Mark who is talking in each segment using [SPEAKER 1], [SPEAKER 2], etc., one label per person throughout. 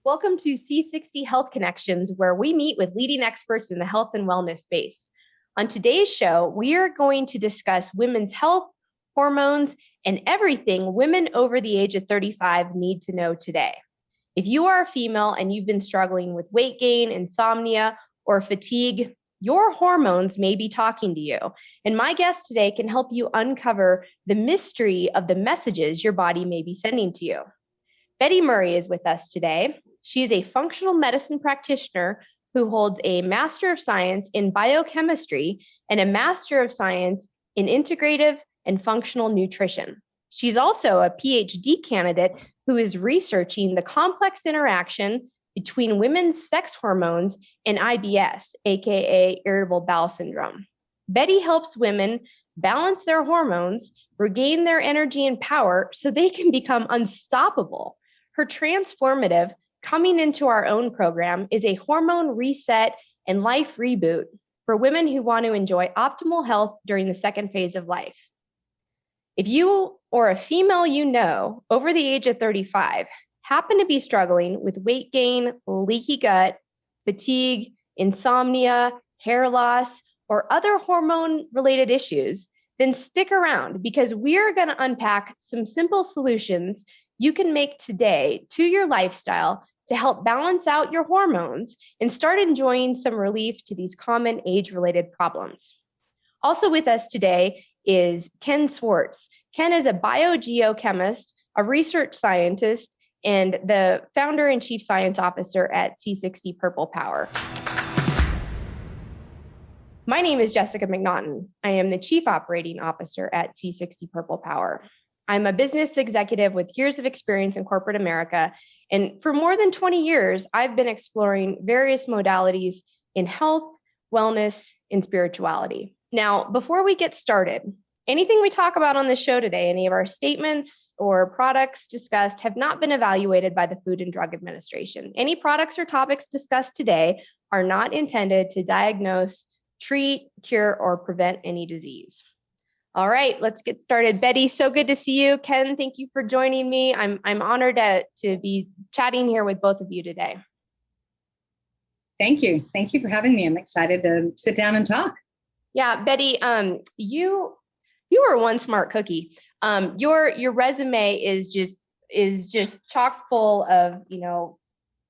[SPEAKER 1] Welcome to C60 Health Connections, where we meet with leading experts in the health and wellness space. On today's show, we are going to discuss women's health, hormones, and everything women over the age of 35 need to know today. If you are a female and you've been struggling with weight gain, insomnia, or fatigue, your hormones may be talking to you. And my guest today can help you uncover the mystery of the messages your body may be sending to you. Betty Murray is with us today. She's a functional medicine practitioner who holds a Master of Science in Biochemistry and a Master of Science in Integrative and Functional Nutrition. She's also a PhD candidate who is researching the complex interaction between women's sex hormones and IBS, aka irritable bowel syndrome. Betty helps women balance their hormones, regain their energy and power so they can become unstoppable. Her transformative Coming Into Our Own program is a hormone reset and life reboot for women who want to enjoy optimal health during the second phase of life. If you or a female you know over the age of 35 happen to be struggling with weight gain, leaky gut, fatigue, insomnia, hair loss, or other hormone-related issues, then stick around because we're going to unpack some simple solutions you can make today to your lifestyle to help balance out your hormones and start enjoying some relief to these common age-related problems. Also with us today is Ken Swartz. Ken is a biogeochemist, a research scientist, and the founder and chief science officer at C60 Purple Power. My name is Jessica McNaughton. I am the chief operating officer at C60 Purple Power. I'm a business executive with years of experience in corporate America. And for more than 20 years, I've been exploring various modalities in health, wellness, and spirituality. Now, before we get started, anything we talk about on this show today, any of our statements or products discussed have not been evaluated by the Food and Drug Administration. Any products or topics discussed today are not intended to diagnose, treat, cure, or prevent any disease. All right, let's get started. Betty, so good to see you. Ken, thank you for joining me. I'm honored to be chatting here with both of you today.
[SPEAKER 2] Thank you. Thank you for having me. I'm excited to sit down and talk.
[SPEAKER 1] Yeah, Betty, you were one smart cookie. Your resume is just chock full of,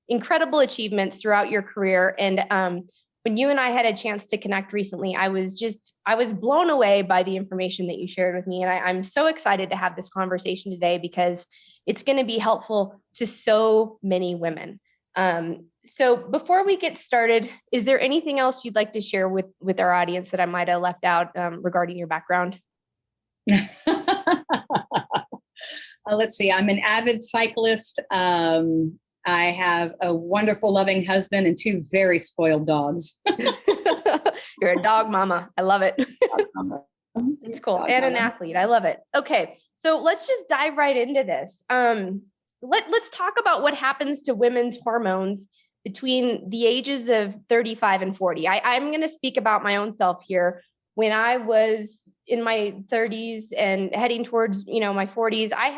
[SPEAKER 1] incredible achievements throughout your career. And when you and I had a chance to connect recently, I was blown away by the information that you shared with me. And I'm so excited to have this conversation today because it's going to be helpful to so many women. So before we get started, is there anything else you'd like to share with our audience that I might have left out regarding your background?
[SPEAKER 2] Let's see. I'm an avid cyclist. I have a wonderful, loving husband and two very spoiled dogs.
[SPEAKER 1] You're a dog mama. I love it. It's cool. And an athlete. I love it. Okay. So let's just dive right into this. Let's talk about what happens to women's hormones between the ages of 35 and 40. I'm going to speak about my own self here. When I was in my 30s and heading towards, my 40s, I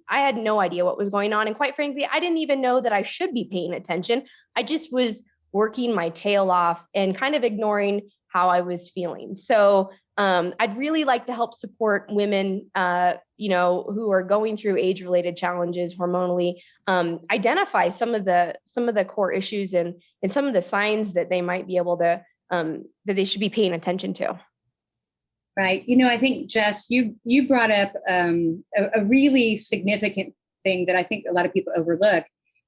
[SPEAKER 1] had no idea what was going on. And quite frankly, I didn't even know that I should be paying attention. I just was working my tail off and kind of ignoring how I was feeling. So I'd really like to help support women, who are going through age-related challenges hormonally, identify some of the core issues and some of the signs that they might be able to, that they should be paying attention to.
[SPEAKER 2] Right. I think, Jess, you brought up a really significant thing that I think a lot of people overlook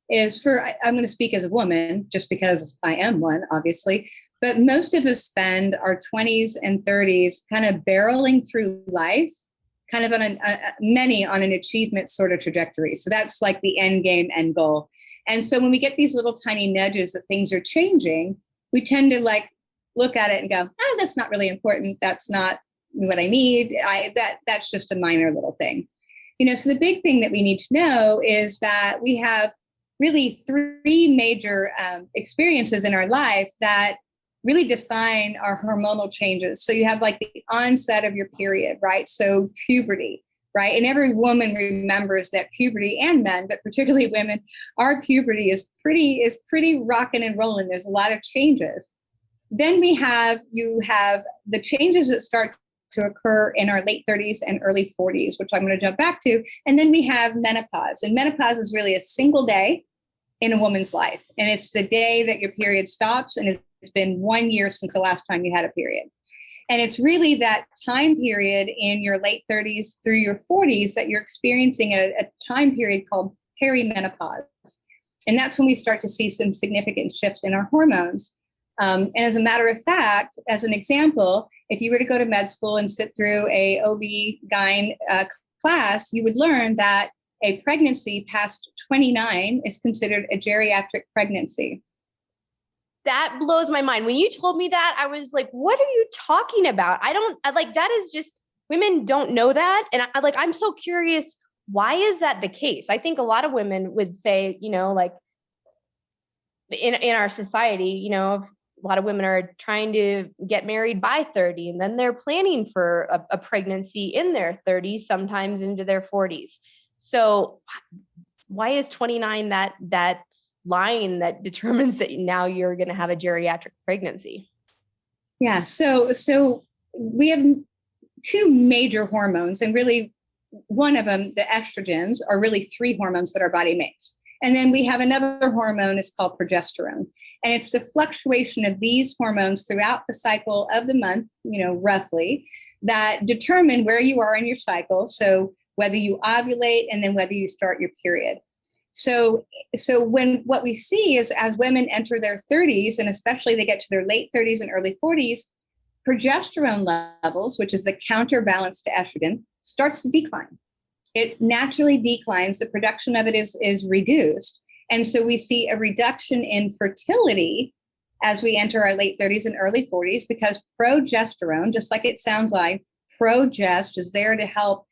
[SPEAKER 2] is I'm going to speak as a woman just because I am one, obviously, but most of us spend our 20s and 30s kind of barreling through life, kind of on many on an achievement sort of trajectory. So that's like the end game, end goal. And so when we get these little tiny nudges that things are changing, we tend to look at it and go, oh, that's not really important. That's not what I need. That's just a minor little thing. So the big thing that we need to know is that we have really three major experiences in our life that really define our hormonal changes. So you have the onset of your period, right? So puberty. right? And every woman remembers that puberty, and men, but particularly women, our puberty is pretty rocking and rolling. There's a lot of changes. Then you have the changes that start to occur in our late 30s and early 40s, which I'm going to jump back to. And then we have menopause. And menopause is really a single day in a woman's life. And it's the day that your period stops. And it's been 1 year since the last time you had a period. And it's really that time period in your late 30s through your 40s that you're experiencing a time period called peri-menopause. And that's when we start to see some significant shifts in our hormones. And as a matter of fact, as an example, if you were to go to med school and sit through a OB-GYN class, you would learn that a pregnancy past 29 is considered a geriatric pregnancy.
[SPEAKER 1] That blows my mind. When you told me that, I was like, what are you talking about? That is just, women don't know that. And I'm so curious, why is that the case? I think a lot of women would say, like in our society, a lot of women are trying to get married by 30, and then they're planning for a pregnancy in their 30s, sometimes into their 40s. So why is 29 that line that determines that now you're going to have a geriatric pregnancy?
[SPEAKER 2] Yeah. So we have two major hormones, and really one of them, the estrogens, are really three hormones that our body makes. And then we have another hormone, it's called progesterone. And it's the fluctuation of these hormones throughout the cycle of the month, roughly, that determine where you are in your cycle. So whether you ovulate and then whether you start your period. So what we see is as women enter their 30s, and especially they get to their late 30s and early 40s, progesterone levels, which is the counterbalance to estrogen, starts to decline. It naturally declines. The production of it is reduced. And so we see a reduction in fertility as we enter our late 30s and early 40s, because progesterone, just like it sounds like, progest is there to help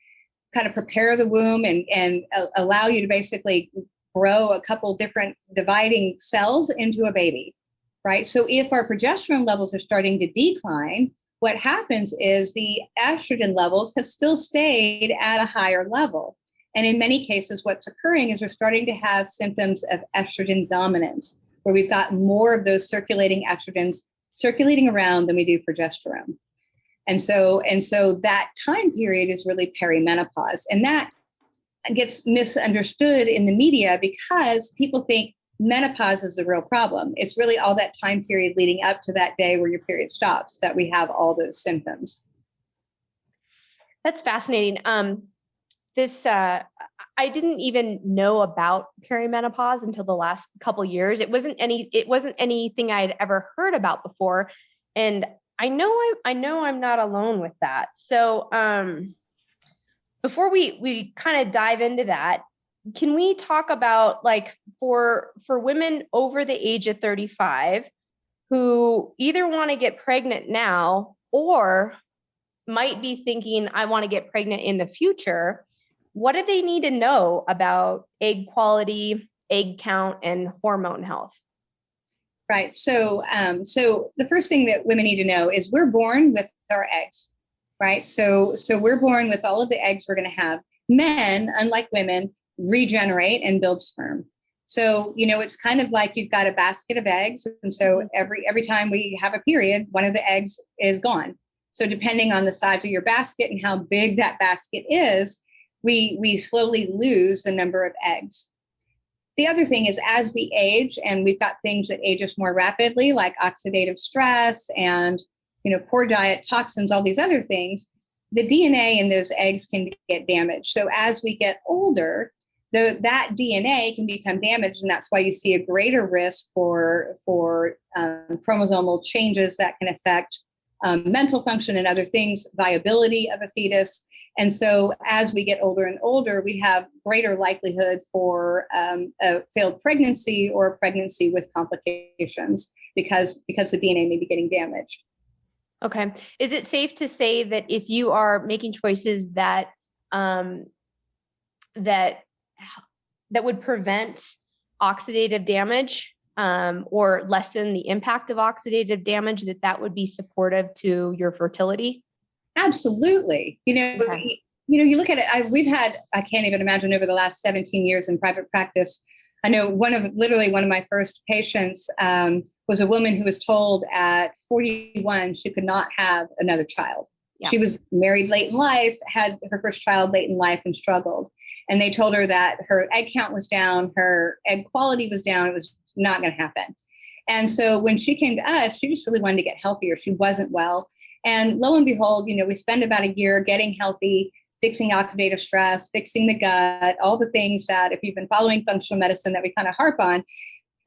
[SPEAKER 2] kind of prepare the womb and allow you to basically grow a couple different dividing cells into a baby, right? So if our progesterone levels are starting to decline, what happens is the estrogen levels have still stayed at a higher level. And in many cases, what's occurring is we're starting to have symptoms of estrogen dominance, where we've got more of those circulating estrogens circulating around than we do progesterone. And so that time period is really perimenopause. And that gets misunderstood in the media because people think menopause is the real problem. It's really all that time period leading up to that day where your period stops that we have all those symptoms.
[SPEAKER 1] That's fascinating. I didn't even know about perimenopause until the last couple years. It wasn't anything I had ever heard about before. And I know I'm not alone with that. So before we kind of dive into that, can we talk about, like, for women over the age of 35 who either want to get pregnant now or might be thinking, I want to get pregnant in the future, what do they need to know about egg quality, egg count, and hormone health?
[SPEAKER 2] Right. So the first thing that women need to know is we're born with our eggs, right? So we're born with all of the eggs we're going to have. Men, unlike women, regenerate and build sperm. So, it's kind of like you've got a basket of eggs. And so every time we have a period, one of the eggs is gone. So depending on the size of your basket and how big that basket is, we slowly lose the number of eggs. The other thing is, as we age, and we've got things that age us more rapidly, like oxidative stress and, poor diet, toxins, all these other things, the DNA in those eggs can get damaged. So as we get older, that DNA can become damaged, and that's why you see a greater risk for chromosomal changes that can affect mental function and other things, viability of a fetus. And so as we get older and older, we have greater likelihood for a failed pregnancy or a pregnancy with complications because the DNA may be getting damaged.
[SPEAKER 1] Okay. Is it safe to say that if you are making choices that that would prevent oxidative damage or lessen the impact of oxidative damage, that would be supportive to your fertility?
[SPEAKER 2] Absolutely.
[SPEAKER 1] Okay.
[SPEAKER 2] you look at it, I can't even imagine over the last 17 years in private practice. I know one of my first patients was a woman who was told at 41 she could not have another child. Yeah. She was married late in life, had her first child late in life, and struggled. And they told her that her egg count was down, her egg quality was down. It was not going to happen. And so when she came to us, she just really wanted to get healthier. She wasn't well. And lo and behold, we spend about a year getting healthy, fixing oxidative stress, fixing the gut, all the things that if you've been following functional medicine that we kind of harp on.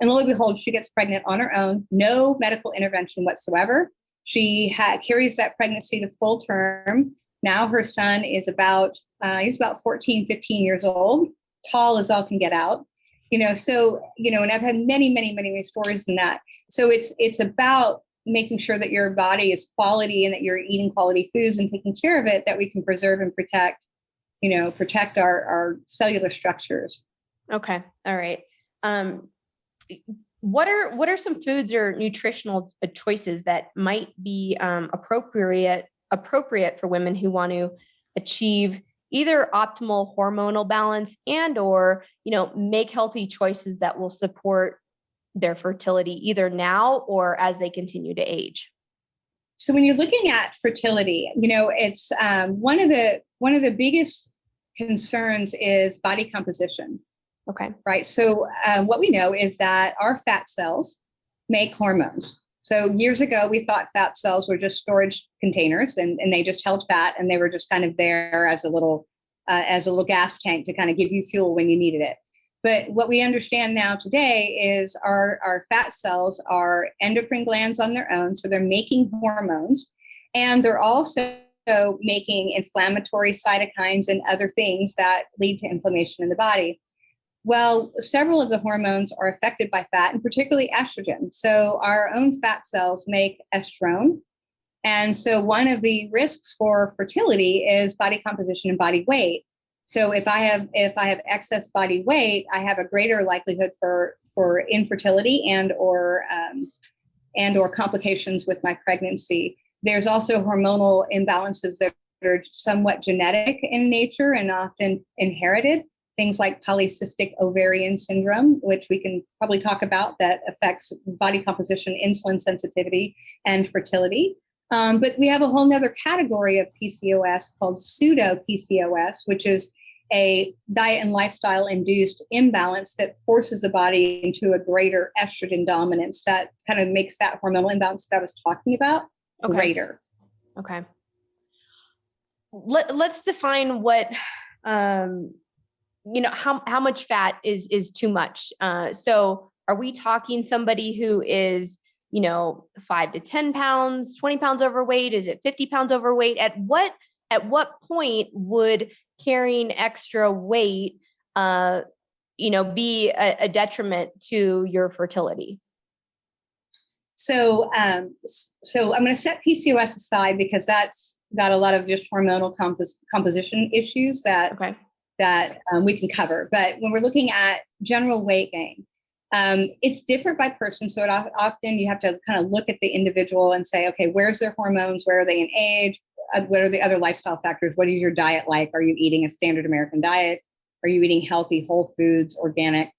[SPEAKER 2] And lo and behold, she gets pregnant on her own, no medical intervention whatsoever. She carries that pregnancy to full term. Now her son is he's about 14, 15 years old, tall as all can get out. And I've had many, many, many, many stories in that. So it's about making sure that your body is quality and that you're eating quality foods and taking care of it, that we can preserve and protect our cellular structures. Okay.
[SPEAKER 1] All right. What are some foods or nutritional choices that might be appropriate for women who want to achieve either optimal hormonal balance and or make healthy choices that will support their fertility either now or as they continue to age?
[SPEAKER 2] So when you're looking at fertility, it's one of the biggest concerns is body composition.
[SPEAKER 1] Okay.
[SPEAKER 2] Right. So what we know is that our fat cells make hormones. So years ago, we thought fat cells were just storage containers and they just held fat and they were just kind of there as a little gas tank to kind of give you fuel when you needed it. But what we understand now today is our fat cells are endocrine glands on their own. So they're making hormones and they're also making inflammatory cytokines and other things that lead to inflammation in the body. Well, several of the hormones are affected by fat, and particularly estrogen. So our own fat cells make estrone. And so one of the risks for fertility is body composition and body weight. So if I have excess body weight, I have a greater likelihood for infertility and or complications with my pregnancy. There's also hormonal imbalances that are somewhat genetic in nature and often inherited. Things like polycystic ovarian syndrome, which we can probably talk about, that affects body composition, insulin sensitivity, and fertility. But we have a whole nother category of PCOS called pseudo PCOS, which is a diet and lifestyle induced imbalance that forces the body into a greater estrogen dominance that kind of makes that hormonal imbalance that I was talking about greater.
[SPEAKER 1] Okay. Let's define what, how much fat is too much. So are we talking somebody who is, 5 to 10 pounds, 20 pounds overweight? Is it 50 pounds overweight? At what point would carrying extra weight, be a detriment to your fertility?
[SPEAKER 2] So I'm going to set PCOS aside because that's got a lot of just hormonal composition issues that we can cover. But when we're looking at general weight gain, it's different by person. So often you have to kind of look at the individual and say, okay, where's their hormones? Where are they in age? What are the other lifestyle factors? What is your diet like? Are you eating a standard American diet? Are you eating healthy, whole foods, organic?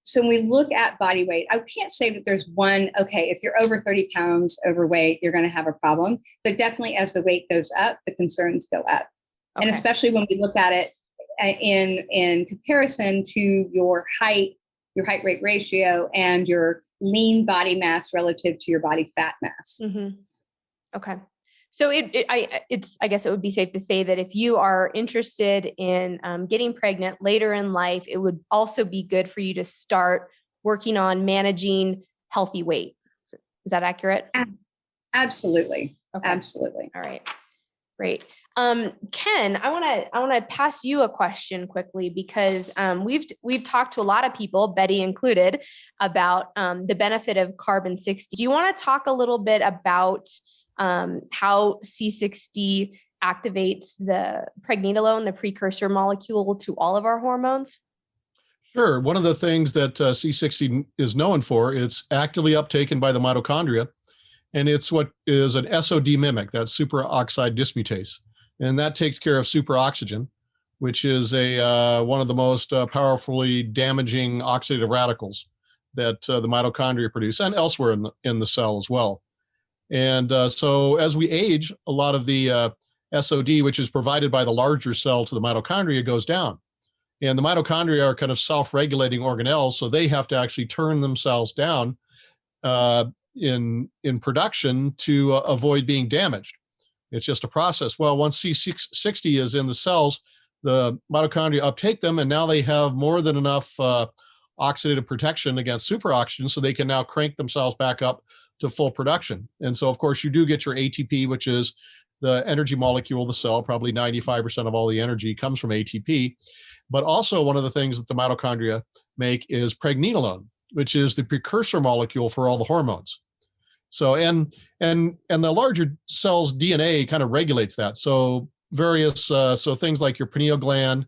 [SPEAKER 2] So when we look at body weight, I can't say that there's one, okay, if you're over 30 pounds overweight, you're going to have a problem. But definitely as the weight goes up, the concerns go up. Okay. And especially when we look at it in comparison to your height weight ratio and your lean body mass relative to your body fat mass.
[SPEAKER 1] Mm-hmm. Okay. So I guess it would be safe to say that if you are interested in getting pregnant later in life, it would also be good for you to start working on managing healthy weight. Is that accurate?
[SPEAKER 2] Absolutely.
[SPEAKER 1] Okay.
[SPEAKER 2] Absolutely.
[SPEAKER 1] All right. Great. Ken, I want to pass you a question quickly because we've talked to a lot of people, Betty included, about the benefit of carbon 60. Do you want to talk a little bit about how C60 activates the pregnenolone, the precursor molecule to all of our hormones?
[SPEAKER 3] Sure. One of the things that C60 is known for, it's actively uptaken by the mitochondria, and it's what is an SOD mimic, that's superoxide dismutase. and that takes care of superoxygen, which is one of the most powerfully damaging oxidative radicals that the mitochondria produce, and elsewhere in the cell as well. And so as we age, a lot of the SOD, which is provided by the larger cell to the mitochondria, goes down. And the mitochondria are kind of self-regulating organelles, so they have to actually turn themselves down in production to avoid being damaged. It's just a process. Well, once C60 is in the cells, the mitochondria uptake them, and now they have more than enough oxidative protection against superoxygen, so they can now crank themselves back up to full production. And so, of course, you do get your ATP, which is the energy molecule of the cell. Probably 95% of all the energy comes from ATP. But also, one of the things that the mitochondria make is pregnenolone, which is the precursor molecule for all the hormones. So, and the larger cell's DNA kind of regulates that. So various, so things like your pineal gland,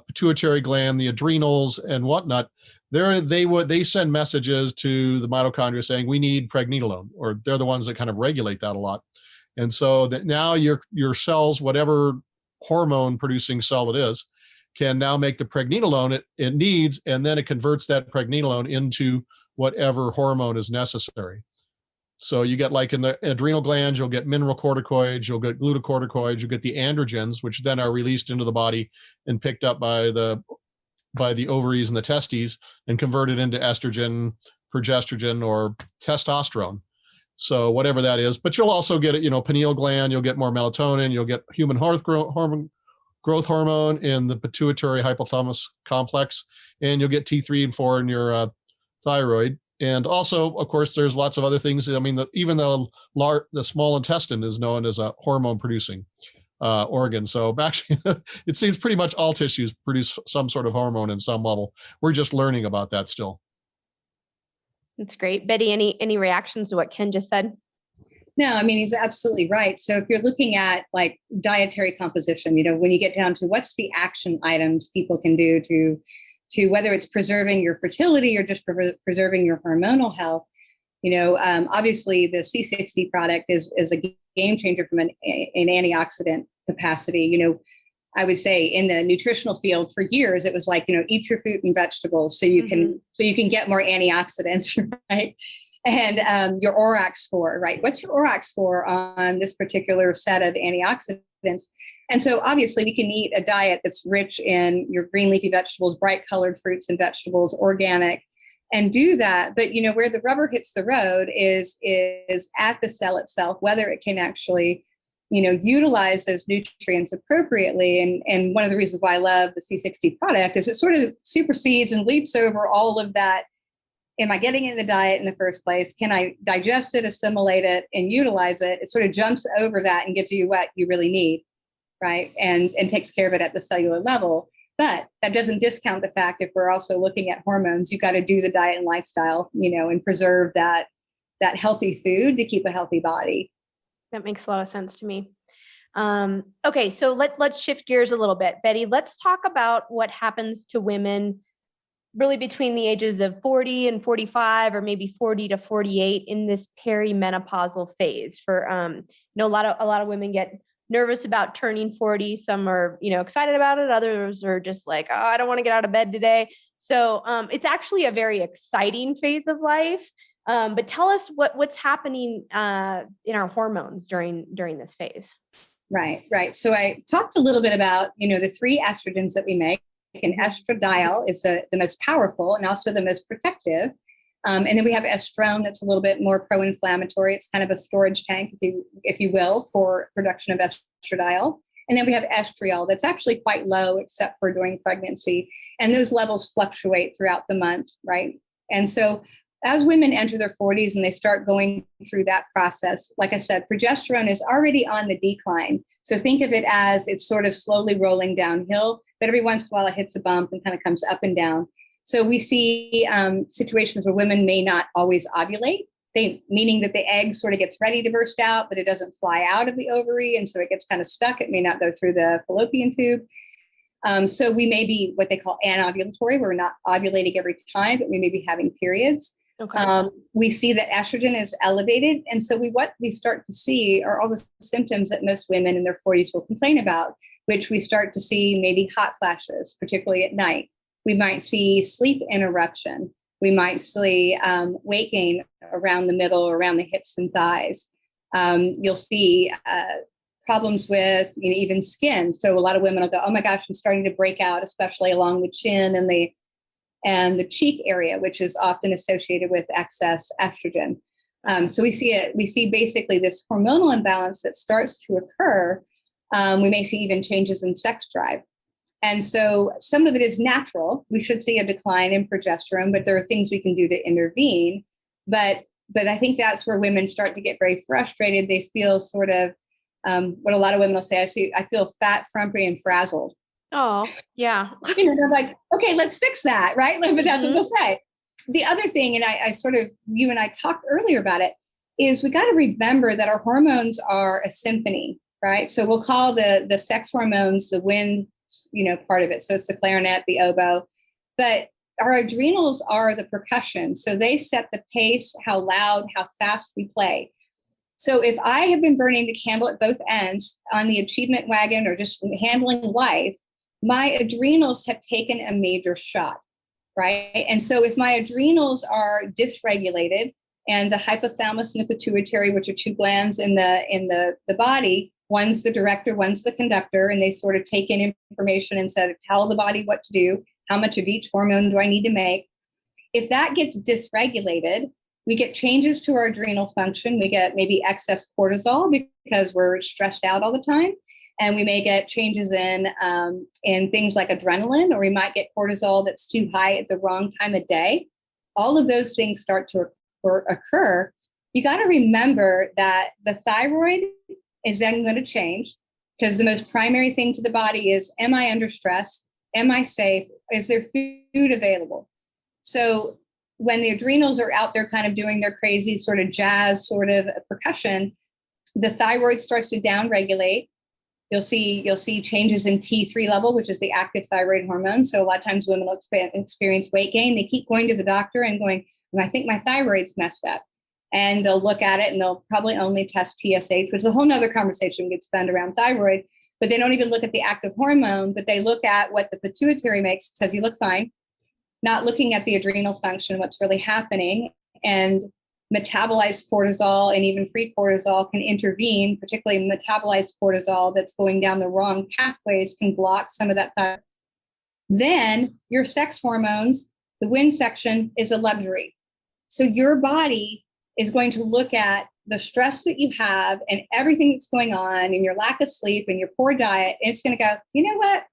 [SPEAKER 3] pituitary gland, the adrenals, and whatnot, they send messages to the mitochondria saying we need pregnenolone, or they're the ones that kind of regulate that a lot. And so that now your cells, whatever hormone producing cell it is, can now make the pregnenolone it needs, and then it converts that pregnenolone into whatever hormone is necessary. So you get, like in the adrenal glands, you'll get mineralocorticoids, you'll get glucocorticoids, you'll get the androgens, which then are released into the body and picked up by the ovaries and the testes and converted into estrogen, progesterone, or testosterone. So whatever that is. But you'll also get it, pineal gland, you'll get more melatonin, you'll get human growth hormone in the pituitary hypothalamus complex, and you'll get T3 and 4 in your thyroid. And also, of course, there's lots of other things. I mean, even the small intestine is known as a hormone-producing organ. So actually, it seems pretty much all tissues produce some sort of hormone in some level. We're just learning about that still.
[SPEAKER 1] That's great. Betty, any reactions to what Ken just said?
[SPEAKER 2] No, I mean, he's absolutely right. So if you're looking at like dietary composition, when you get down to what's the action items people can do to whether it's preserving your fertility or just preserving your hormonal health, obviously the C60 product is a game changer from an antioxidant capacity. I would say in the nutritional field for years, it was like, eat your fruit and vegetables so you can get more antioxidants, right? And your ORAC score, right? What's your ORAC score on this particular set of antioxidants? And so obviously we can eat a diet that's rich in your green leafy vegetables, bright colored fruits and vegetables, organic, and do that. But, where the rubber hits the road is at the cell itself, whether it can actually, utilize those nutrients appropriately. And one of the reasons why I love the C60 product is it sort of supersedes and leaps over all of that. Am I getting in the diet in the first place? Can I digest it, assimilate it, and utilize it? It sort of jumps over that and gives you what you really need, right? And takes care of it at the cellular level. But that doesn't discount the fact if we're also looking at hormones, you've got to do the diet and lifestyle, and preserve that healthy food to keep a healthy body.
[SPEAKER 1] That makes a lot of sense to me. Okay, so let's shift gears a little bit. Betty, let's talk about what happens to women really between the ages of 40 and 45, or maybe 40 to 48 in this peri-menopausal phase. For a lot of women get nervous about turning 40. Some are, excited about it. Others are just like, oh, I don't want to get out of bed today. So it's actually a very exciting phase of life. But tell us what's happening in our hormones during this phase.
[SPEAKER 2] Right. So I talked a little bit about, the 3 estrogens that we make. And estradiol is the most powerful and also the most protective. And then we have estrone that's a little bit more pro-inflammatory. It's kind of a storage tank, if you will, for production of estradiol. And then we have estriol that's actually quite low, except for during pregnancy. And those levels fluctuate throughout the month, right? And so as women enter their 40s and they start going through that process, like I said, progesterone is already on the decline. So think of it as it's sort of slowly rolling downhill, but every once in a while it hits a bump and kind of comes up and down. So we see situations where women may not always ovulate, meaning that the egg sort of gets ready to burst out, but it doesn't fly out of the ovary. And so it gets kind of stuck. It may not go through the fallopian tube. So we may be what they call anovulatory. We're not ovulating every time, but we may be having periods.
[SPEAKER 1] Okay.
[SPEAKER 2] We see that estrogen is elevated. And so what we start to see are all the symptoms that most women in their 40s will complain about, which we start to see maybe hot flashes, particularly at night. We might see sleep interruption. We might see weight gain around the middle, around the hips and thighs. You'll see problems with even skin. So a lot of women will go, oh my gosh, I'm starting to break out, especially along the chin and the cheek area, which is often associated with excess estrogen. So we see basically this hormonal imbalance that starts to occur. We may see even changes in sex drive. And so some of it is natural. We should see a decline in progesterone, but there are things we can do to intervene. But I think that's where women start to get very frustrated. They feel sort of what a lot of women will say, I feel fat, frumpy, and frazzled.
[SPEAKER 1] Oh, yeah.
[SPEAKER 2] They're like, okay, let's fix that, right? But that's what they'll say. The other thing, and I sort of, you and I talked earlier about it, is we got to remember that our hormones are a symphony, right? So we'll call the sex hormones the wind, part of it. So it's the clarinet, the oboe, but our adrenals are the percussion. So they set the pace, how loud, how fast we play. So if I have been burning the candle at both ends on the achievement wagon or just handling life, my adrenals have taken a major shot, right? And so if my adrenals are dysregulated and the hypothalamus and the pituitary, which are two glands in the body, one's the director, one's the conductor, and they sort of take in information and tell the body what to do, how much of each hormone do I need to make. If that gets dysregulated, we get changes to our adrenal function. We get maybe excess cortisol because we're stressed out all the time. And we may get changes in things like adrenaline, or we might get cortisol that's too high at the wrong time of day. All of those things start to occur. You got to remember that the thyroid is then going to change, because the most primary thing to the body is, am I under stress? Am I safe? Is there food available? So when the adrenals are out there kind of doing their crazy sort of jazz sort of percussion, the thyroid starts to downregulate. You'll see changes in T3 level, which is the active thyroid hormone. So a lot of times women will experience weight gain. They keep going to the doctor and going, I think my thyroid's messed up. And they'll look at it and they'll probably only test TSH, which is a whole nother conversation gets spent around thyroid. But they don't even look at the active hormone, but they look at what the pituitary makes. It says you look fine, not looking at the adrenal function, what's really happening. And metabolized cortisol and even free cortisol can intervene, particularly metabolized cortisol that's going down the wrong pathways can block some of that thyroid. Then your sex hormones, the wind section, is a luxury. So your body is going to look at the stress that you have and everything that's going on and your lack of sleep and your poor diet. And it's going to go, you know what?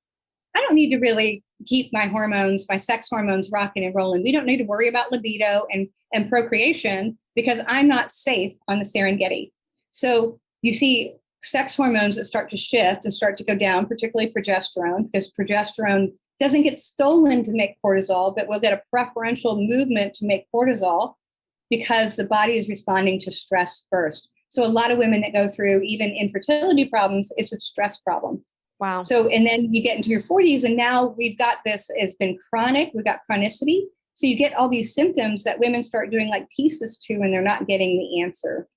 [SPEAKER 2] I don't need to really keep my hormones, my sex hormones rocking and rolling. We don't need to worry about libido and procreation because I'm not safe on the Serengeti. So you see sex hormones that start to shift and start to go down, particularly progesterone, because progesterone doesn't get stolen to make cortisol, but we'll get a preferential movement to make cortisol because the body is responding to stress first. So a lot of women that go through even infertility problems, it's a stress problem.
[SPEAKER 1] Wow.
[SPEAKER 2] So, and then you get into your 40s and now we've got this, it's been chronic, we've got chronicity. So you get all these symptoms that women start doing like pieces to, and they're not getting the answer.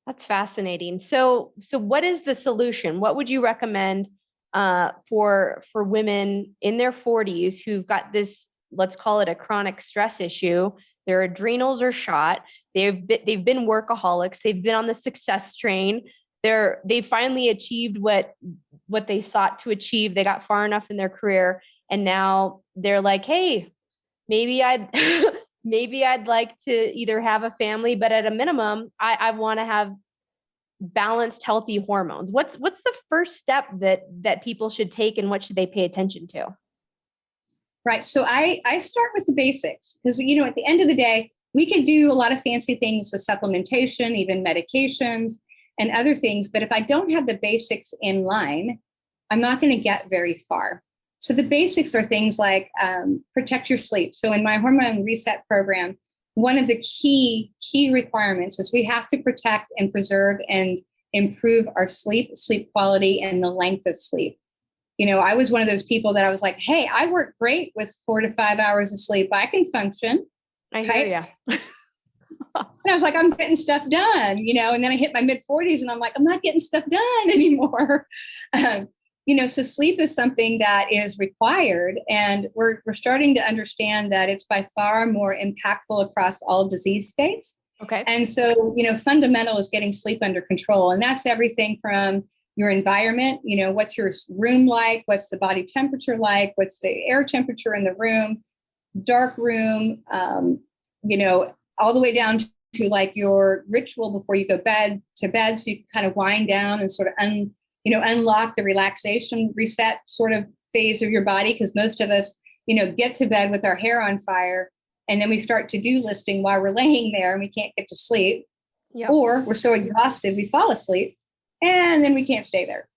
[SPEAKER 1] That's fascinating. So what is the solution? What would you recommend for women in their 40s who've got this, let's call it a chronic stress issue? Their adrenals are shot. They've been workaholics. They've been on the success train. They finally achieved what they sought to achieve. They got far enough in their career, and now they're like, hey, maybe I'd like to either have a family, but at a minimum, I want to have balanced, healthy hormones. What's the first step that people should take, and what should they pay attention to?
[SPEAKER 2] Right. So I start with the basics because, at the end of the day, we can do a lot of fancy things with supplementation, even medications and other things. But if I don't have the basics in line, I'm not going to get very far. So the basics are things like protect your sleep. So in my hormone reset program, one of the key requirements is we have to protect and preserve and improve our sleep quality and the length of sleep. I was one of those people that I was like, hey, I work great with 4 to 5 hours of sleep. I can function.
[SPEAKER 1] I hear ya.
[SPEAKER 2] And I was like, I'm getting stuff done, and then I hit my mid 40s and I'm like, I'm not getting stuff done anymore. So sleep is something that is required, and we're starting to understand that it's by far more impactful across all disease states.
[SPEAKER 1] Okay.
[SPEAKER 2] And so, fundamental is getting sleep under control. And that's everything from your environment, what's your room like, what's the body temperature like, what's the air temperature in the room, dark room, all the way down to like your ritual before you go to bed. So you can kind of wind down and sort of unlock the relaxation reset sort of phase of your body. Because most of us, get to bed with our hair on fire, and then we start to-do listing while we're laying there and we can't get to sleep.
[SPEAKER 1] Yep.
[SPEAKER 2] Or we're so exhausted, we fall asleep and then we can't stay there.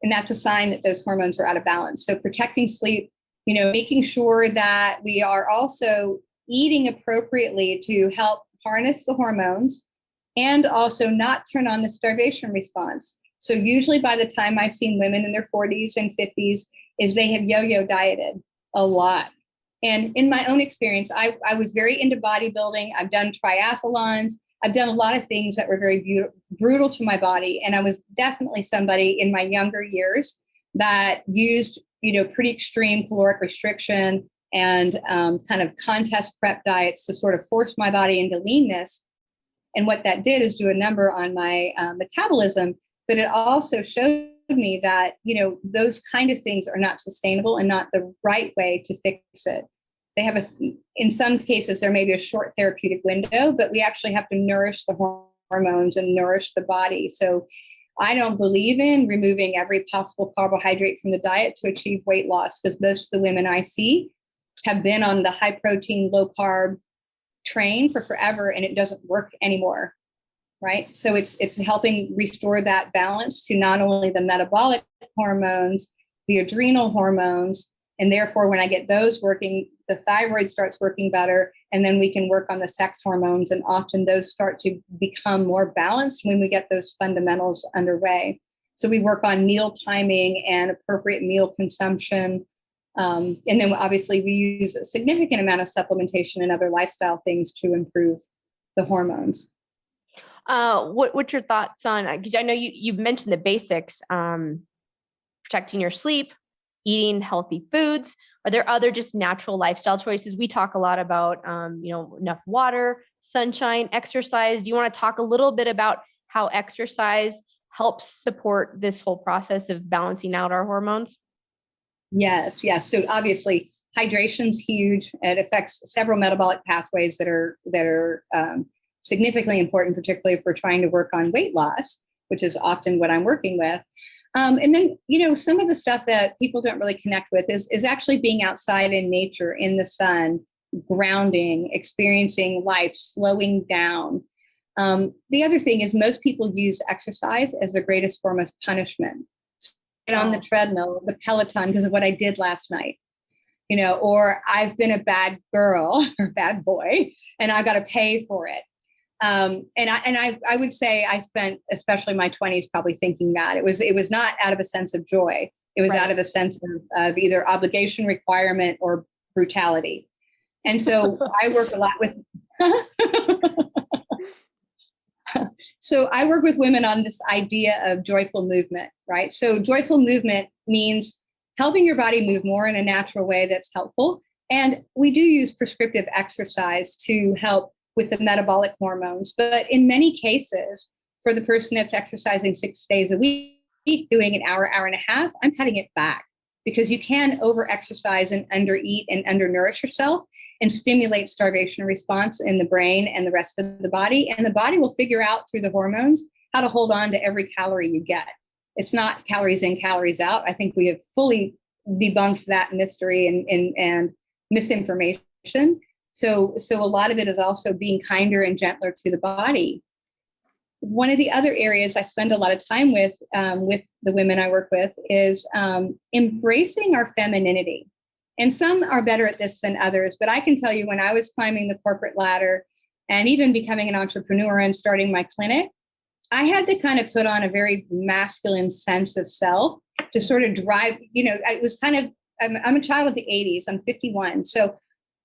[SPEAKER 2] And that's a sign that those hormones are out of balance. So protecting sleep, making sure that we are also eating appropriately to help harness the hormones and also not turn on the starvation response. So usually by the time I've seen women in their 40s and 50s is they have yo-yo dieted a lot. And in my own experience, I was very into bodybuilding. I've done triathlons. I've done a lot of things that were very brutal to my body. And I was definitely somebody in my younger years that used, pretty extreme caloric restriction and kind of contest prep diets to sort of force my body into leanness. And what that did is do a number on my metabolism, but it also showed me that, those kind of things are not sustainable and not the right way to fix it. They have in some cases, there may be a short therapeutic window, but we actually have to nourish the hormones and nourish the body. So I don't believe in removing every possible carbohydrate from the diet to achieve weight loss, because most of the women I see have been on the high protein, low carb train for forever, and it doesn't work anymore. Right. So it's helping restore that balance to not only the metabolic hormones, the adrenal hormones, and therefore when I get those working, the thyroid starts working better, and then we can work on the sex hormones, and often those start to become more balanced when we get those fundamentals underway. So we work on meal timing and appropriate meal consumption. And then obviously we use a significant amount of supplementation and other lifestyle things to improve the hormones.
[SPEAKER 1] What's your thoughts on, because I know you mentioned the basics, protecting your sleep, eating healthy foods. Are there other just natural lifestyle choices? We talk a lot about, enough water, sunshine, exercise. Do you want to talk a little bit about how exercise helps support this whole process of balancing out our hormones?
[SPEAKER 2] Yes. So obviously hydration's huge. It affects several metabolic pathways that are significantly important, particularly if we're trying to work on weight loss, which is often what I'm working with. And then, some of the stuff that people don't really connect with is actually being outside in nature, in the sun, grounding, experiencing life, slowing down. The other thing is most people use exercise as the greatest form of punishment. Get on the treadmill, the Peloton, because of what I did last night, or I've been a bad girl or bad boy and I've got to pay for it. And I would say I spent, especially my 20s, probably thinking that it was not out of a sense of joy. It was out of a sense of either obligation, requirement, or brutality. And so I work a lot with, I work with women on this idea of joyful movement, right? So joyful movement means helping your body move more in a natural way that's helpful. And we do use prescriptive exercise to help with the metabolic hormones. But in many cases, for the person that's exercising 6 days a week, doing an hour and a half, I'm cutting it back, because you can over-exercise and under-eat and undernourish yourself and stimulate starvation response in the brain and the rest of the body. And the body will figure out through the hormones how to hold on to every calorie you get. It's not calories in, calories out. I think we have fully debunked that mystery and misinformation. So a lot of it is also being kinder and gentler to the body. One of the other areas I spend a lot of time with the women I work with is embracing our femininity. And some are better at this than others, but I can tell you, when I was climbing the corporate ladder and even becoming an entrepreneur and starting my clinic, I had to kind of put on a very masculine sense of self to sort of drive, it was kind of, I'm a child of the 80s, I'm 51. So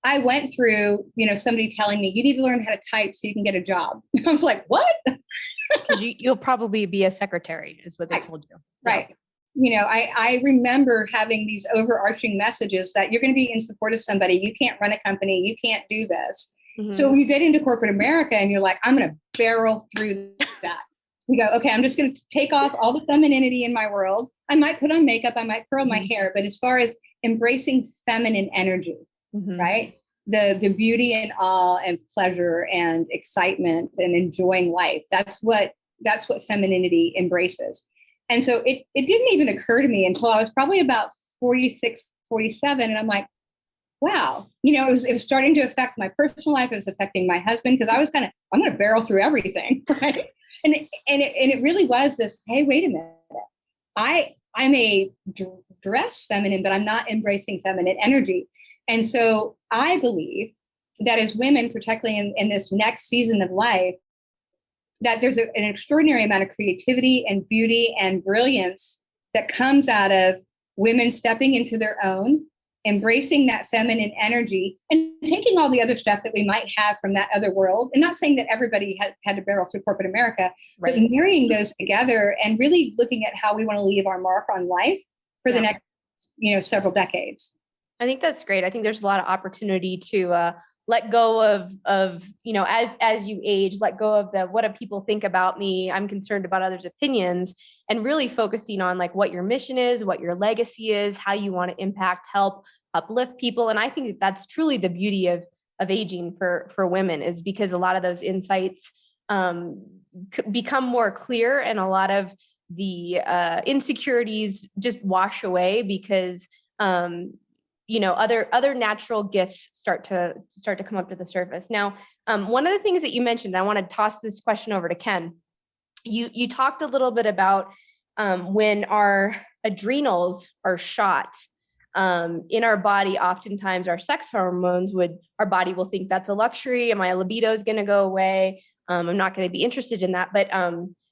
[SPEAKER 2] I went through, somebody telling me you need to learn how to type so you can get a job. I was like, what?
[SPEAKER 1] Because you'll probably be a secretary is what they told you.
[SPEAKER 2] Right. I remember having these overarching messages that you're going to be in support of somebody. You can't run a company. You can't do this. Mm-hmm. So you get into corporate America and you're like, I'm going to barrel through that. You go, okay, I'm just going to take off all the femininity in my world. I might put on makeup. I might curl my hair. But as far as embracing feminine energy, right? The beauty and awe and pleasure and excitement and enjoying life. That's what femininity embraces. And so it didn't even occur to me until I was probably about 46, 47. And I'm like, wow, it was starting to affect my personal life. It was affecting my husband because I was I'm going to barrel through everything. Right. And it really was this, hey, wait a minute. I'm a dress feminine, but I'm not embracing feminine energy. And so I believe that as women, particularly in this next season of life, that there's an extraordinary amount of creativity and beauty and brilliance that comes out of women stepping into their own, embracing that feminine energy and taking all the other stuff that we might have from that other world. And not saying that everybody had to barrel through corporate America, right, but marrying those together and really looking at how we want to leave our mark on life for the next, several decades.
[SPEAKER 1] I think that's great. I think there's a lot of opportunity to let go of as you age, let go of the, what do people think about me? I'm concerned about others' opinions, and really focusing on like what your mission is, what your legacy is, how you want to impact, help, uplift people. And I think that's truly the beauty of aging for women, is because a lot of those insights become more clear, and a lot of the insecurities just wash away because other natural gifts start to come up to the surface. Now, one of the things that you mentioned, I want to toss this question over to Ken. You talked a little bit about when our adrenals are shot in our body. Oftentimes, our sex hormones our body will think that's a luxury, and my libido is going to go away. I'm not going to be interested in that. But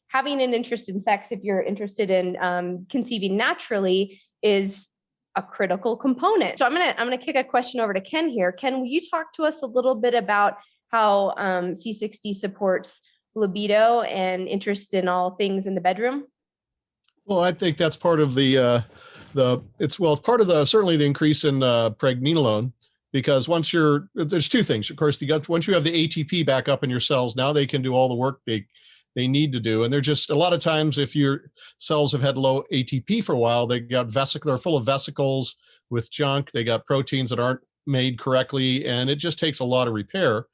[SPEAKER 1] having an interest in sex, if you're interested in conceiving naturally, is a critical component. So I'm gonna kick a question over to Ken here. Ken, will you talk to us a little bit about how C60 supports libido and interest in all things in the bedroom?
[SPEAKER 3] Well, I think that's part of it's part of certainly the increase in pregnenolone, because there's two things. Of course, once you have the ATP back up in your cells, now they can do all the work they need to do. And they're just, a lot of times, if your cells have had low ATP for a while, they're full of vesicles with junk. They got proteins that aren't made correctly, and it just takes a lot of repair.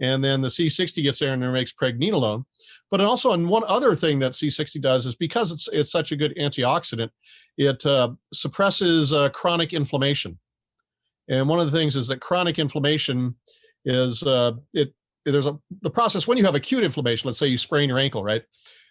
[SPEAKER 3] And then the C60 gets there and it makes pregnenolone. But also, and one other thing that C60 does is, because it's such a good antioxidant, it suppresses chronic inflammation. And one of the things is that chronic inflammation is the process when you have acute inflammation. Let's say you sprain your ankle, right?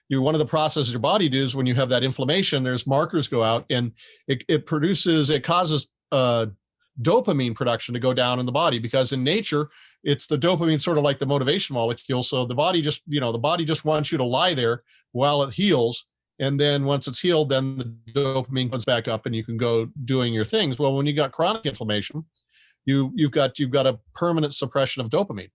[SPEAKER 3] One of the processes your body does when you have that inflammation, there's markers go out, and it causes dopamine production to go down in the body, because in nature, it's the dopamine, sort of like the motivation molecule. So the body just wants you to lie there while it heals. And then once it's healed, then the dopamine comes back up and you can go doing your things. Well, when you got chronic inflammation, you've got a permanent suppression of dopamine.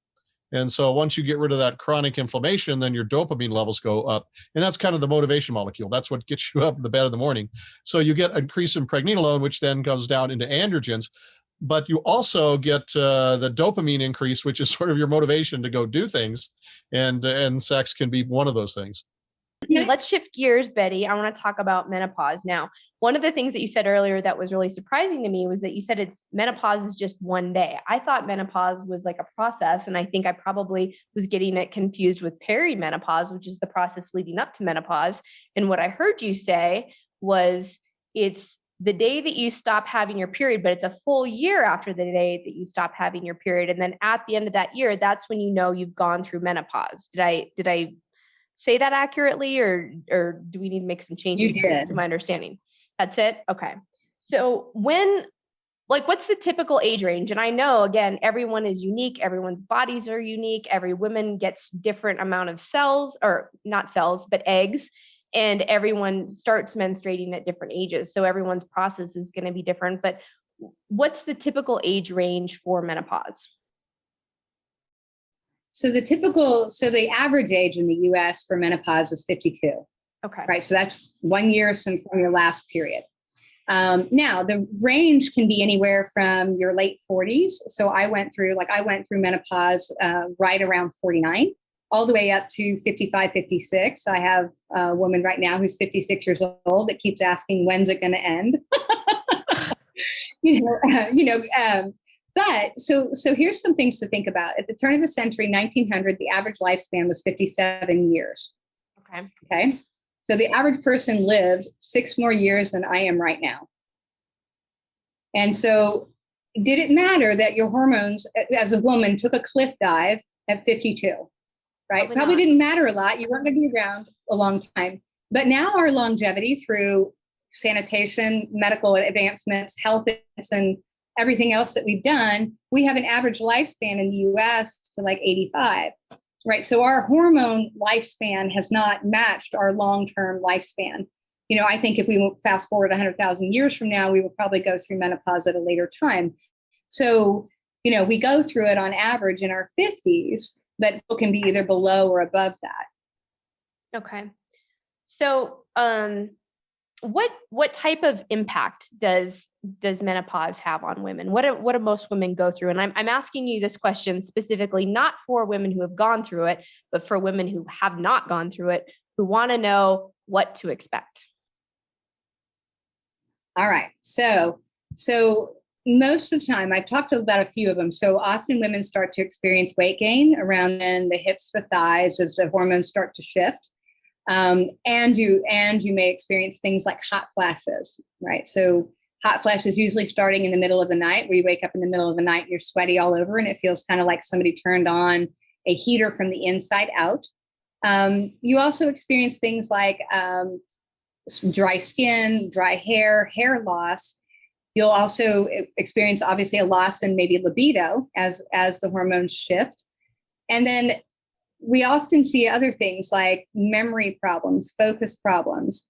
[SPEAKER 3] And so once you get rid of that chronic inflammation, then your dopamine levels go up. And that's kind of the motivation molecule. That's what gets you up in the bed in the morning. So you get an increase in pregnenolone, which then goes down into androgens. But you also get the dopamine increase, which is sort of your motivation to go do things. And sex can be one of those things.
[SPEAKER 1] Let's shift gears, Betty. I want to talk about menopause. Now, one of the things that you said earlier that was really surprising to me was that you said menopause is just one day. I thought menopause was like a process, and I think I probably was getting it confused with peri-menopause, which is the process leading up to menopause. And what I heard you say was it's the day that you stop having your period, but it's a full year after the day that you stop having your period. And then at the end of that year, that's when you know you've gone through menopause. Did I say that accurately, or do we need to make some changes to my understanding? That's it? Okay. So what's the typical age range? And I know, again, everyone is unique. Everyone's bodies are unique. Every woman gets different amount of cells, or not cells, but eggs. And everyone starts menstruating at different ages. So everyone's process is going to be different. But what's the typical age range for menopause?
[SPEAKER 2] So the average age in the US for menopause is 52.
[SPEAKER 1] Okay.
[SPEAKER 2] Right. So that's 1 year from your last period. Now the range can be anywhere from your late 40s. So I went through menopause right around 49, all the way up to 55, 56. I have a woman right now who's 56 years old that keeps asking, when's it going to end? But so here's some things to think about. At the turn of the century, 1900, the average lifespan was 57 years. Okay. So the average person lived 6 more years than I am right now. And so did it matter that your hormones as a woman took a cliff dive at 52, right? Probably didn't matter a lot. You weren't going to be around a long time. But now our longevity through sanitation, medical advancements, health, and everything else that we've done, we have an average lifespan in the US to like 85. Right. So our hormone lifespan has not matched our long-term lifespan. I think if we fast forward 100,000 years from now, we will probably go through menopause at a later time. So, we go through it on average in our 50s, but it can be either below or above that.
[SPEAKER 1] Okay. So, what type of impact does menopause have on women? What do most women go through? And I'm asking you this question specifically, not for women who have gone through it, but for women who have not gone through it, who want to know what to expect.
[SPEAKER 2] All right. So most of the time, I've talked about a few of them. So often women start to experience weight gain around then the hips, the thighs, as the hormones start to shift. And you may experience things like hot flashes, right? So hot flashes usually starting in the middle of the night, where you wake up in the middle of the night, you're sweaty all over, and it feels kind of like somebody turned on a heater from the inside out. You also experience things like dry skin, dry hair, hair loss. You'll also experience obviously a loss in maybe libido as the hormones shift. And then we often see other things like memory problems, focus problems,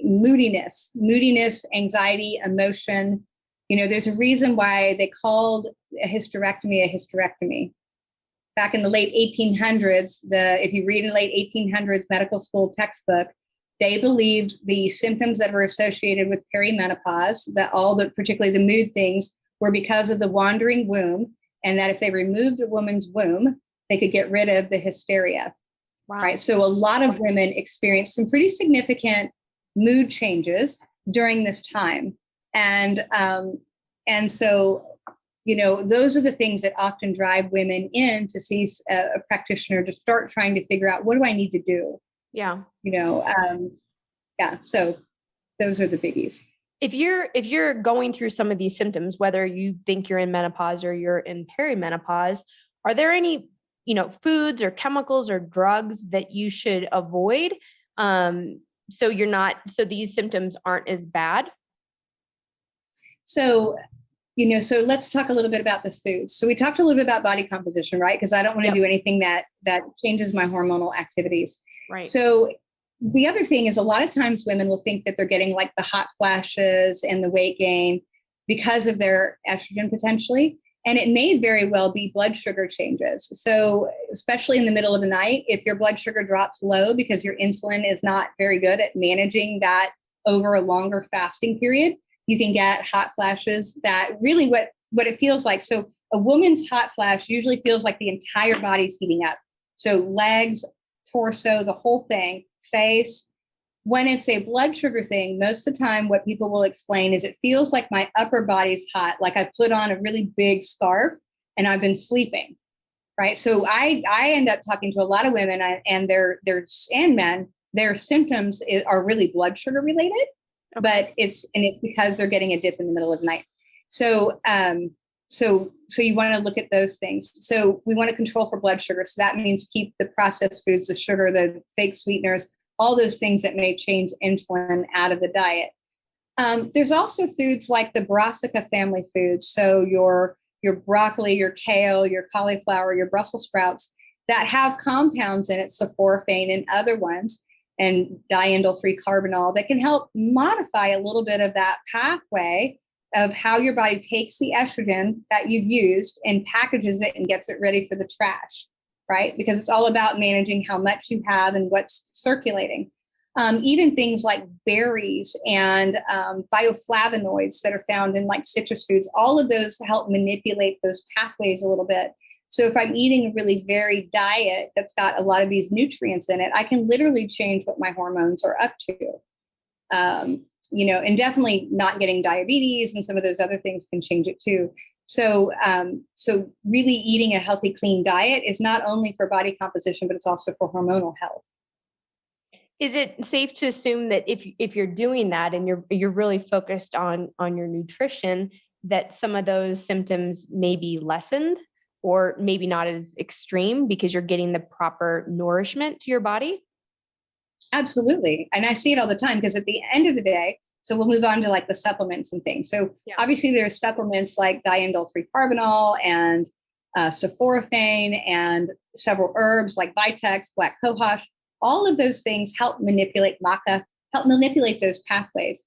[SPEAKER 2] moodiness, anxiety, emotion. There's a reason why they called a hysterectomy. Back in the late 1800s, if you read in the late 1800s medical school textbook, they believed the symptoms that were associated with peri-menopause, particularly the mood things, were because of the wandering womb, and that if they removed a woman's womb, they could get rid of the hysteria. Wow. Right. So a lot of women experience some pretty significant mood changes during this time. And so, those are the things that often drive women in to see a practitioner to start trying to figure out, what do I need to do?
[SPEAKER 1] Yeah.
[SPEAKER 2] So those are the biggies.
[SPEAKER 1] If you're going through some of these symptoms, whether you think you're in menopause or you're in perimenopause, are there any foods or chemicals or drugs that you should avoid, so these symptoms aren't as bad?
[SPEAKER 2] So let's talk a little bit about the foods. So we talked a little bit about body composition, right? Because I don't want to do anything that changes my hormonal activities.
[SPEAKER 1] Right.
[SPEAKER 2] So the other thing is, a lot of times women will think that they're getting like the hot flashes and the weight gain because of their estrogen potentially. And it may very well be blood sugar changes. So especially in the middle of the night, if your blood sugar drops low because your insulin is not very good at managing that over a longer fasting period, you can get hot flashes that really what it feels like. So a woman's hot flash usually feels like the entire body's heating up. So legs, torso, the whole thing, face. When it's a blood sugar thing, most of the time what people will explain is it feels like my upper body's hot, like I've put on a really big scarf and I've been sleeping, right? So I end up talking to a lot of women and and men, their symptoms are really blood sugar related, but it's because they're getting a dip in the middle of the night. So you want to look at those things. So we want to control for blood sugar. So that means keep the processed foods, the sugar, the fake sweeteners, all those things that may change insulin out of the diet. There's also foods like the brassica family foods. So your broccoli, your kale, your cauliflower, your Brussels sprouts that have compounds in it, sulforaphane and other ones, and diindolyl 3-carbinol that can help modify a little bit of that pathway of how your body takes the estrogen that you've used and packages it and gets it ready for the trash, right? Because it's all about managing how much you have and what's circulating. Even things like berries and bioflavonoids that are found in like citrus foods, all of those help manipulate those pathways a little bit. So if I'm eating a really varied diet that's got a lot of these nutrients in it, I can literally change what my hormones are up to. And definitely not getting diabetes and some of those other things can change it too. So really eating a healthy, clean diet is not only for body composition, but it's also for hormonal health.
[SPEAKER 1] Is it safe to assume that if you're doing that and you're really focused on your nutrition, that some of those symptoms may be lessened or maybe not as extreme because you're getting the proper nourishment to your body?
[SPEAKER 2] Absolutely. And I see it all the time because at the end of the day, so we'll move on to like the supplements and things. So obviously there's supplements like diindole-3-carbinol and sulforaphane and several herbs like Vitex, black cohosh. All of those things help manipulate maca, help manipulate those pathways.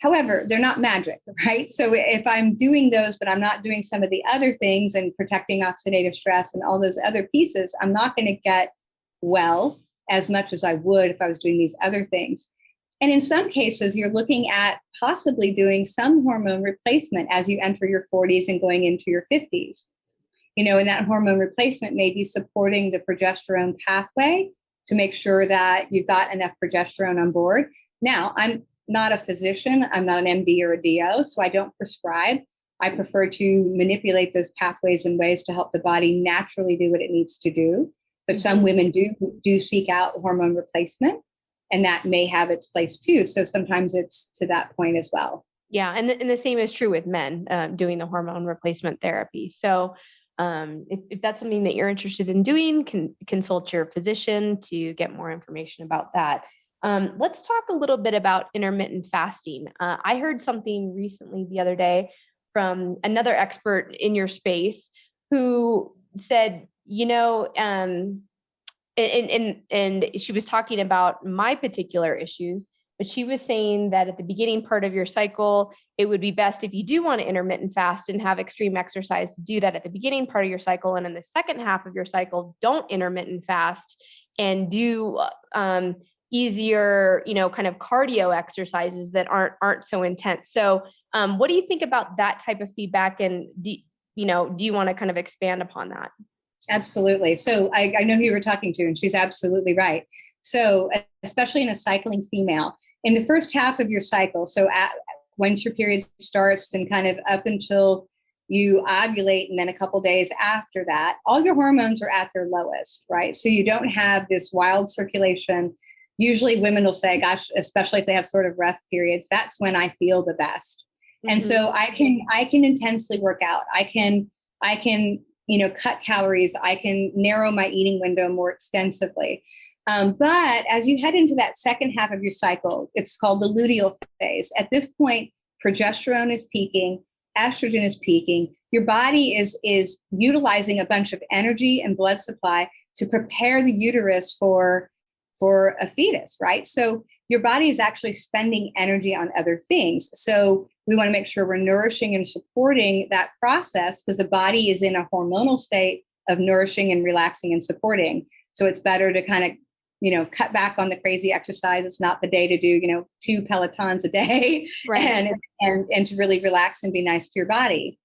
[SPEAKER 2] However, they're not magic, right? So if I'm doing those, but I'm not doing some of the other things and protecting oxidative stress and all those other pieces, I'm not going to get well as much as I would if I was doing these other things. And in some cases, you're looking at possibly doing some hormone replacement as you enter your 40s and going into your 50s. And that hormone replacement may be supporting the progesterone pathway to make sure that you've got enough progesterone on board. Now, I'm not a physician. I'm not an MD or a DO, so I don't prescribe. I prefer to manipulate those pathways in ways to help the body naturally do what it needs to do. But some women do seek out hormone replacement, and that may have its place too. So sometimes it's to that point as well.
[SPEAKER 1] Yeah. And the same is true with men doing the hormone replacement therapy. So if that's something that you're interested in doing, consult your physician to get more information about that. Let's talk a little bit about intermittent fasting. I heard something recently the other day from another expert in your space who said, and she was talking about my particular issues, but she was saying that at the beginning part of your cycle, it would be best if you do want to intermittent fast and have extreme exercise to do that at the beginning part of your cycle. And in the second half of your cycle, don't intermittent fast and do easier, kind of cardio exercises that aren't so intense. So what do you think about that type of feedback? And do you want to kind of expand upon that?
[SPEAKER 2] Absolutely. So I know who you were talking to, and she's absolutely right. So especially in a cycling female, in the first half of your cycle, so once your period starts and kind of up until you ovulate, and then a couple days after that, all your hormones are at their lowest, right? So you don't have this wild circulation. Usually women will say, gosh, especially if they have sort of rough periods, that's when I feel the best. Mm-hmm. And so I can intensely work out. I can cut calories. I can narrow my eating window more extensively. But as you head into that second half of your cycle, it's called the luteal phase. At this point, progesterone is peaking, estrogen is peaking. Your body is utilizing a bunch of energy and blood supply to prepare the uterus for a fetus, right? So your body is actually spending energy on other things. So we want to make sure we're nourishing and supporting that process because the body is in a hormonal state of nourishing and relaxing and supporting. So it's better to kind of, cut back on the crazy exercise. It's not the day to do, 2 Pelotons a day, right. and to really relax and be nice to your body.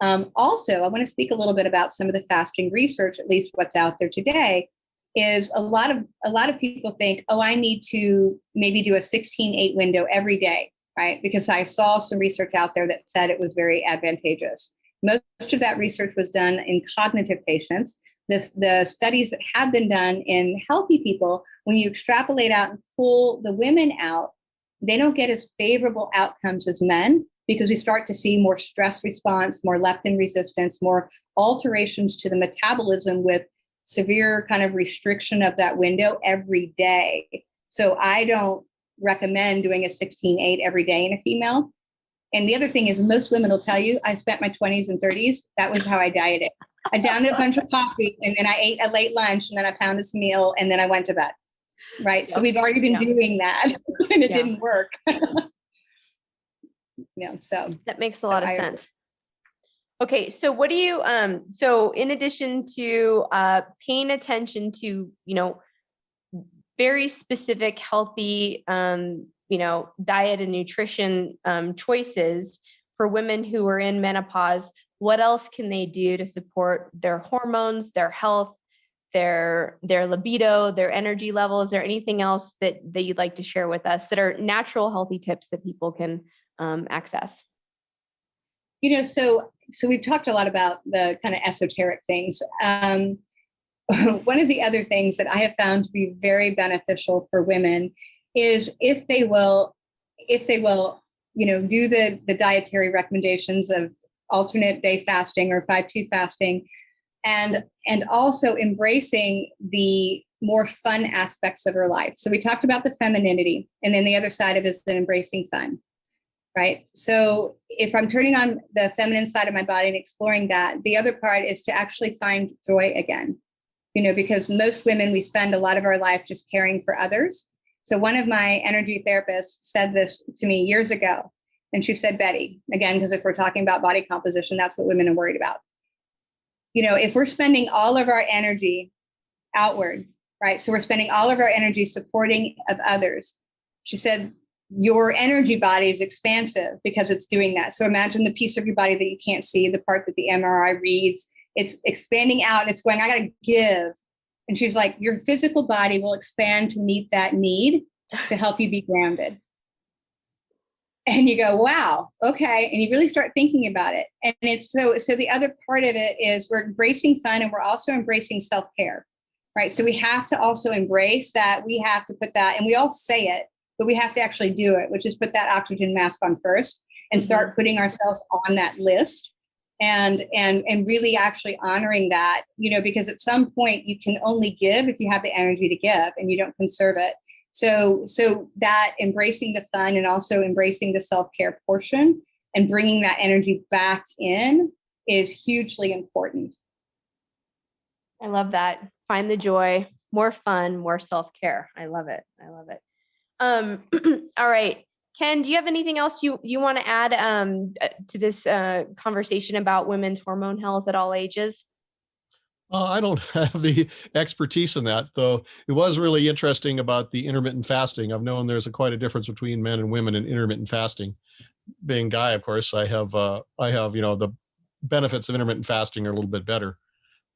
[SPEAKER 2] Also, I want to speak a little bit about some of the fasting research, at least what's out there today. Is a lot of people think, I need to maybe do a 16-8 window every day, right? Because I saw some research out there that said it was very advantageous. Most of that research was done in cognitive patients. The studies that have been done in healthy people, when you extrapolate out and pull the women out, they don't get as favorable outcomes as men because we start to see more stress response, more leptin resistance, more alterations to the metabolism with severe kind of restriction of that window every day. So I don't recommend doing a 16-8 every day in a female. And the other thing is most women will tell you, I spent my 20s and 30s. That was how I dieted. I downed a bunch of coffee and then I ate a late lunch and then I pounded some meal and then I went to bed. Right. Yep. So we've already been doing that and it didn't work. So
[SPEAKER 1] that makes a lot of sense. Okay. So what do you, so in addition to paying attention to, very specific healthy, diet and nutrition choices for women who are in menopause, what else can they do to support their hormones, their health, their libido, their energy levels? Is there anything else that you'd like to share with us that are natural healthy tips that people can access?
[SPEAKER 2] So we've talked a lot about the kind of esoteric things. One of the other things that I have found to be very beneficial for women is if they will, do the dietary recommendations of alternate day fasting or 5-2 fasting, and also embracing the more fun aspects of her life. So we talked about the femininity, and then the other side of it is the embracing fun, right? So if I'm turning on the feminine side of my body and exploring that, the other part is to actually find joy again, because most women, we spend a lot of our life just caring for others. So one of my energy therapists said this to me years ago, and she said, Betty, again, because if we're talking about body composition, that's what women are worried about. If we're spending all of our energy outward, right? So we're spending all of our energy supporting of others. She said, your energy body is expansive because it's doing that. So imagine the piece of your body that you can't see, the part that the MRI reads, it's expanding out and it's going, I got to give. And she's like, your physical body will expand to meet that need to help you be grounded. And you go, wow, okay. And you really start thinking about it. And it's so the other part of it is we're embracing fun, and we're also embracing self-care, right? So we have to also embrace that. We have to put that, and we all say it, but we have to actually do it, which is put that oxygen mask on first and start putting ourselves on that list and really actually honoring that, because at some point you can only give if you have the energy to give and you don't conserve it. So that embracing the fun and also embracing the self-care portion and bringing that energy back in is hugely important.
[SPEAKER 1] I love that. Find the joy, more fun, more self-care. I love it. All right. Ken, do you have anything else you want to add to this conversation about women's hormone health at all ages?
[SPEAKER 3] I don't have the expertise in that, though. It was really interesting about the intermittent fasting. I've known there's quite a difference between men and women in intermittent fasting. Being a guy, of course, I have the benefits of intermittent fasting are a little bit better,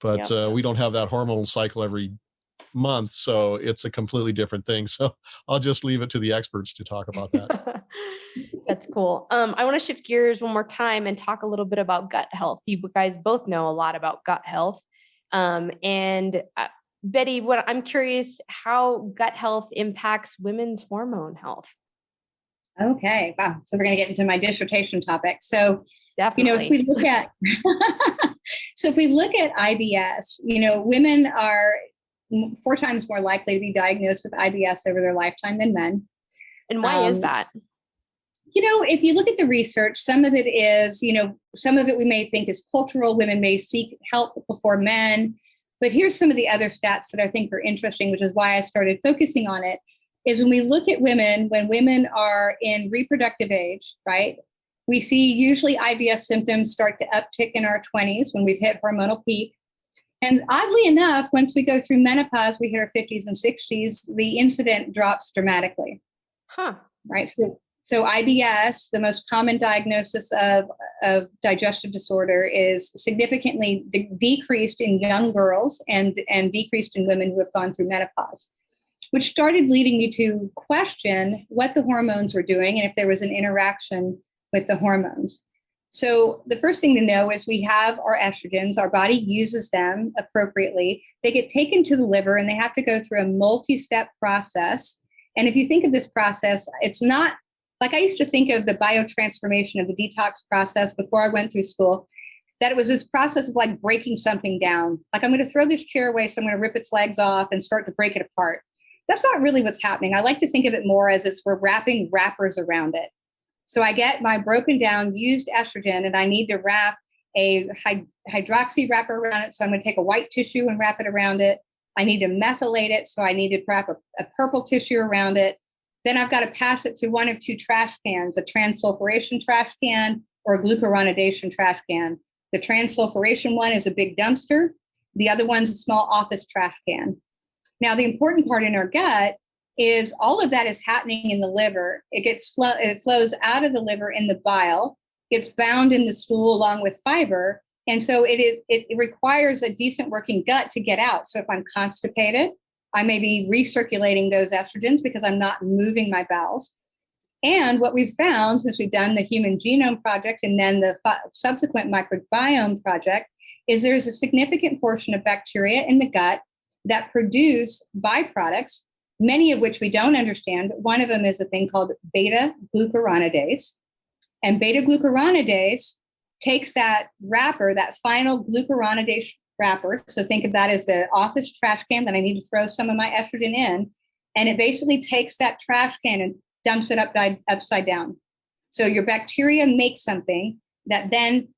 [SPEAKER 3] but we don't have that hormonal cycle every month, so it's a completely different thing. So I'll just leave it to the experts to talk about that.
[SPEAKER 1] That's cool. I want to shift gears one more time and talk a little bit about gut health. You guys both know a lot about gut health. Betty, I'm curious how gut health impacts women's hormone health.
[SPEAKER 2] Okay. Wow. So we're going to get into my dissertation topic. So,
[SPEAKER 1] definitely,
[SPEAKER 2] if we look at, if we look at IBS, women are 4 times more likely to be diagnosed with IBS over their lifetime than men.
[SPEAKER 1] And why is that?
[SPEAKER 2] If you look at the research, some of it is, some of it we may think is cultural. Women may seek help before men. But here's some of the other stats that I think are interesting, which is why I started focusing on it, is when we look at women, when women are in reproductive age, right, we see usually IBS symptoms start to uptick in our 20s when we've hit hormonal peak. And oddly enough, once we go through menopause, we hit our 50s and 60s, the incident drops dramatically. Right. So IBS, the most common diagnosis of digestive disorder, is significantly decreased in young girls and decreased in women who have gone through menopause, which started leading me to question what the hormones were doing and if there was an interaction with the hormones. So the first thing to know is we have our estrogens, our body uses them appropriately. They get taken to the liver and they have to go through a multi-step process. And if you think of this process, it's not like I used to think of the biotransformation of the detox process before I went through school, that it was this process of like breaking something down. Like I'm going to throw this chair away, so I'm going to rip its legs off and start to break it apart. That's not really what's happening. I like to think of it more as we're wrapping wrappers around it. So I get my broken down used estrogen and I need to wrap a hydroxy wrapper around it. So I'm going to take a white tissue and wrap it around it. I need to methylate it. So I need to wrap a purple tissue around it. then I've got to pass it to one of two trash cans, a transsulfuration trash can or a glucuronidation trash can. The transsulfuration one is a big dumpster. The other one's a small office trash can. Now, the important part in our gut is all of that is happening in the liver. It flows out of the liver in the bile, gets bound in the stool along with fiber. And so it requires a decent working gut to get out. So if I'm constipated, I may be recirculating those estrogens because I'm not moving my bowels. And what we've found since we've done the Human Genome Project and then the subsequent microbiome project is there's a significant portion of bacteria in the gut that produce byproducts, many of which we don't understand. But one of them is a thing called beta-glucuronidase. And beta-glucuronidase takes that wrapper, that final glucuronidase wrapper. So think of that as the office trash can that I need to throw some of my estrogen in. And it basically takes that trash can and dumps it upside down. So your bacteria make something that then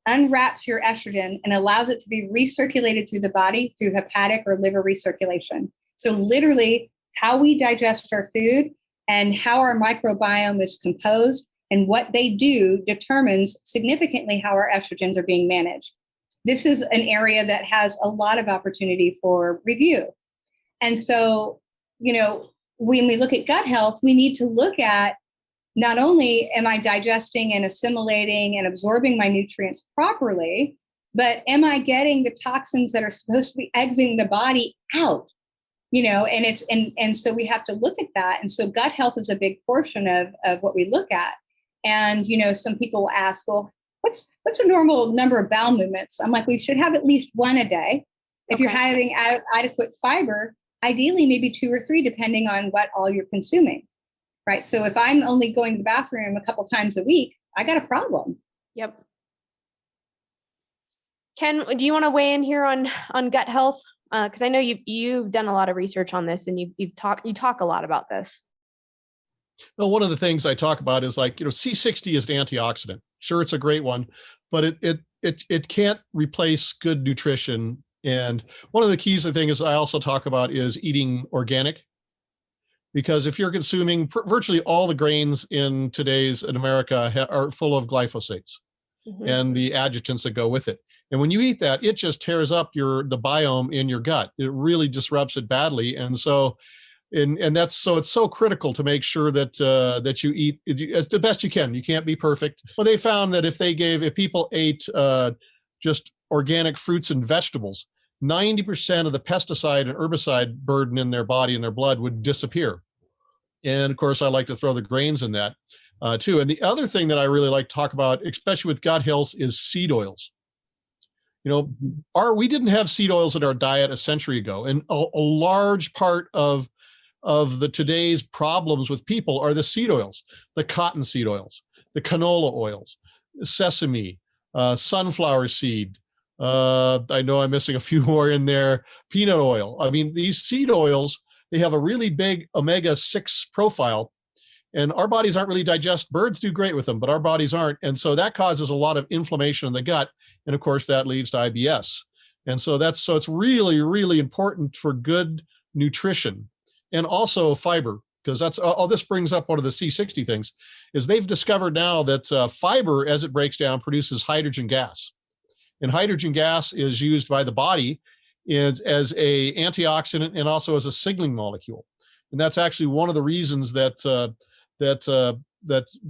[SPEAKER 2] unwraps your estrogen and allows it to be recirculated through the body through hepatic or liver recirculation. So literally how we digest our food and how our microbiome is composed and what they do determines significantly how our estrogens are being managed. This is an area that has a lot of opportunity for review. And so, when we look at gut health, we need to look at not only am I digesting and assimilating and absorbing my nutrients properly, but am I getting the toxins that are supposed to be exiting the body out? And so we have to look at that. And so gut health is a big portion of what we look at. And, some people will ask, well, what's a normal number of bowel movements? I'm like, we should have at least one a day. If you're having adequate fiber, ideally maybe 2 or 3, depending on what all you're consuming, right? So if I'm only going to the bathroom a couple times a week, I got a problem.
[SPEAKER 1] Yep. Ken, do you want to weigh in here on gut health? Because I know you've done a lot of research on this, and you talk a lot about this.
[SPEAKER 3] Well, one of the things I talk about is C60 is an antioxidant. Sure, it's a great one, but it can't replace good nutrition. And one of the keys, I think, is I also talk about is eating organic, because if you're consuming virtually all the grains in America are full of glyphosates and the adjuvants that go with it. And when you eat that, it just tears up the biome in your gut. It really disrupts it badly. And so, it's so critical to make sure that you eat as the best you can. You can't be perfect. Well, they found that if people ate just organic fruits and vegetables, 90% of the pesticide and herbicide burden in their body and their blood would disappear. And of course, I like to throw the grains in that too. And the other thing that I really like to talk about, especially with gut health, is seed oils. We didn't have seed oils in our diet a century ago, and a large part of today's problems with people are the seed oils, the cottonseed oils, the canola oils, sesame, sunflower seed. I know I'm missing a few more in there. Peanut oil. I mean, these seed oils, they have a really big omega-6 profile, and our bodies aren't really birds do great with them, but our bodies aren't. And so that causes a lot of inflammation in the gut. And of course, that leads to IBS. And so it's really, really important for good nutrition and also fiber, because this brings up one of the C60 things, is they've discovered now that fiber, as it breaks down, produces hydrogen gas. And hydrogen gas is used by the body as a antioxidant and also as a signaling molecule. And that's actually one of the reasons that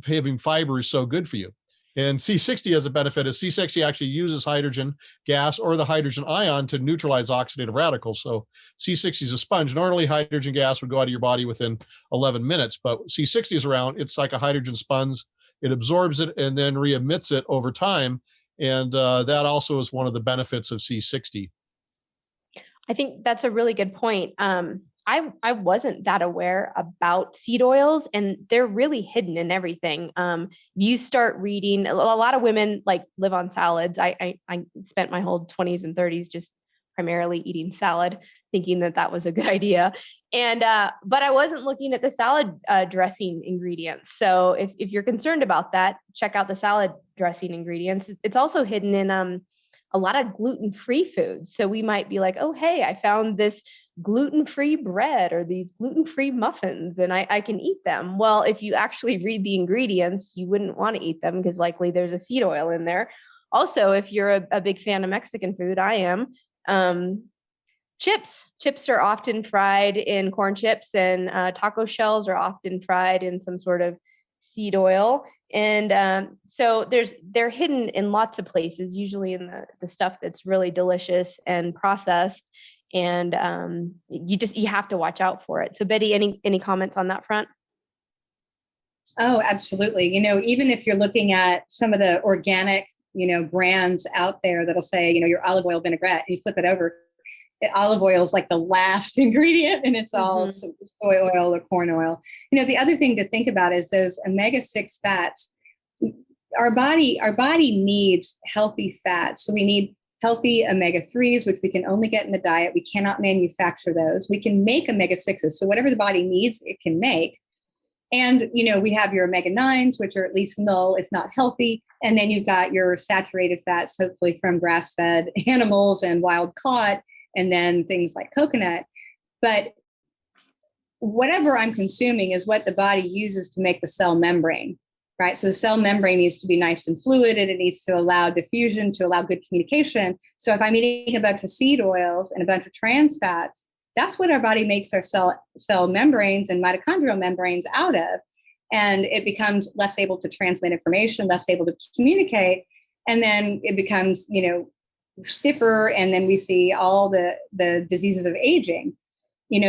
[SPEAKER 3] having fiber is so good for you. And C60 has a benefit is C60 actually uses hydrogen gas or the hydrogen ion to neutralize oxidative radicals. So C60 is a sponge. Normally hydrogen gas would go out of your body within 11 minutes, but C60 is around, it's like a hydrogen sponge. It absorbs it and then re-emits it over time. And that also is one of the benefits of C60.
[SPEAKER 1] I think that's a really good point. I wasn't that aware about seed oils, and they're really hidden in everything. You start reading, a lot of women live on salads. I spent my whole 20s and 30s just primarily eating salad, thinking that was a good idea. And, but I wasn't looking at the salad dressing ingredients. So if you're concerned about that, check out the salad dressing ingredients. It's also hidden in a lot of gluten-free foods. So we might be like, oh, hey, I found this gluten-free bread or these gluten-free muffins and I can eat them. Well, if you actually read the ingredients, you wouldn't want to eat them because likely there's a seed oil in there. Also, if you're a big fan of Mexican food, I am, chips are often fried in corn chips, and taco shells are often fried in some sort of seed oil. And so they're hidden in lots of places, usually in the stuff that's really delicious and processed. And you have to watch out for it. So Betty, any comments on that front?
[SPEAKER 2] Oh, absolutely. Even if you're looking at some of the organic, brands out there that'll say, your olive oil vinaigrette, and you flip it over, olive oil is like the last ingredient, and it's all soy oil or corn oil. The other thing to think about is those omega-6 fats. Our body needs healthy fats. So we need healthy omega-3s, which we can only get in the diet. We cannot manufacture those. We can make omega-6s. So whatever the body needs, it can make. And, we have your omega-9s, which are at least null, if not healthy. And then you've got your saturated fats, hopefully from grass-fed animals and wild caught, and then things like coconut. But whatever I'm consuming is what the body uses to make the cell membrane, right? So the cell membrane needs to be nice and fluid, and it needs to allow diffusion, to allow good communication. So if I'm eating a bunch of seed oils and a bunch of trans fats, that's what our body makes our cell membranes and mitochondrial membranes out of. And it becomes less able to transmit information, less able to communicate. And then it becomes, stiffer. And then we see all the diseases of aging.